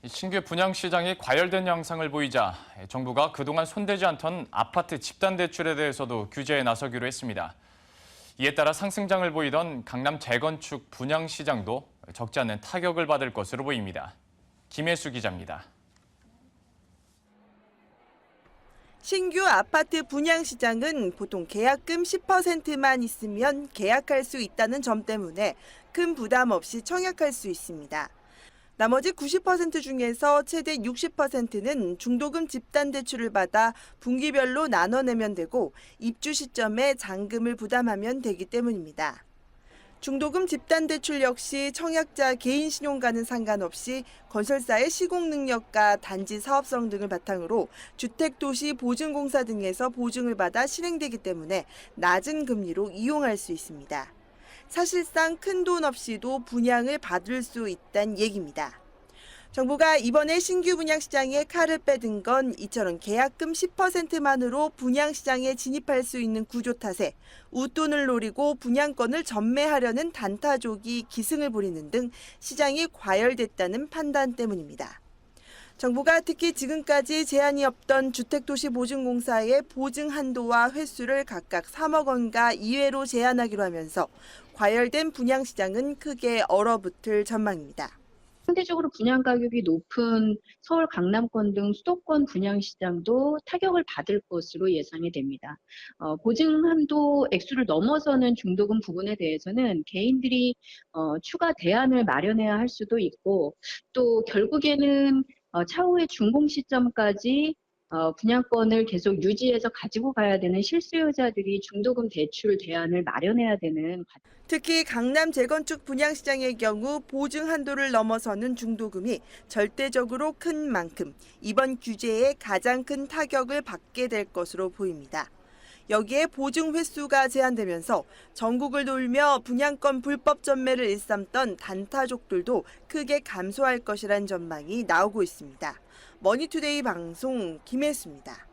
신규 분양시장이 과열된 양상을 보이자 정부가 그동안 손대지 않던 아파트 집단대출에 대해서도 규제에 나서기로 했습니다. 이에 따라 상승장을 보이던 강남 재건축 분양시장도 적지 않은 타격을 받을 것으로 보입니다. 김혜수 기자입니다. 신규 아파트 분양시장은 보통 계약금 10%만 있으면 계약할 수 있다는 점 때문에 큰 부담 없이 청약할 수 있습니다. 나머지 90% 중에서 최대 60%는 중도금 집단대출을 받아 분기별로 나눠내면 되고 입주 시점에 잔금을 부담하면 되기 때문입니다. 중도금 집단대출 역시 청약자 개인 신용과는 상관없이 건설사의 시공 능력과 단지 사업성 등을 바탕으로 주택도시보증공사 등에서 보증을 받아 실행되기 때문에 낮은 금리로 이용할 수 있습니다. 사실상 큰 돈 없이도 분양을 받을 수 있다는 얘기입니다. 정부가 이번에 신규 분양시장에 칼을 빼든 건 이처럼 계약금 10%만으로 분양시장에 진입할 수 있는 구조 탓에 웃돈을 노리고 분양권을 전매하려는 단타족이 기승을 부리는 등 시장이 과열됐다는 판단 때문입니다. 정부가 특히 지금까지 제한이 없던 주택도시보증공사의 보증 한도와 횟수를 각각 3억 원과 이외로 제한하기로 하면서 과열된 분양시장은 크게 얼어붙을 전망입니다. 상대적으로 분양 가격이 높은 서울 강남권 등 수도권 분양시장도 타격을 받을 것으로 예상이 됩니다. 보증 한도 액수를 넘어서는 중도금 부분에 대해서는 개인들이 추가 대안을 마련해야 할 수도 있고 또 결국에는 차후의 준공 시점까지 분양권을 계속 유지해서 가지고 가야 되는 실수요자들이 중도금 대출 대안을 마련해야 되는. 특히 강남 재건축 분양시장의 경우 보증 한도를 넘어서는 중도금이 절대적으로 큰 만큼 이번 규제에 가장 큰 타격을 받게 될 것으로 보입니다. 여기에 보증 횟수가 제한되면서 전국을 돌며 분양권 불법 전매를 일삼던 단타족들도 크게 감소할 것이란 전망이 나오고 있습니다. 머니투데이 방송 김혜수입니다.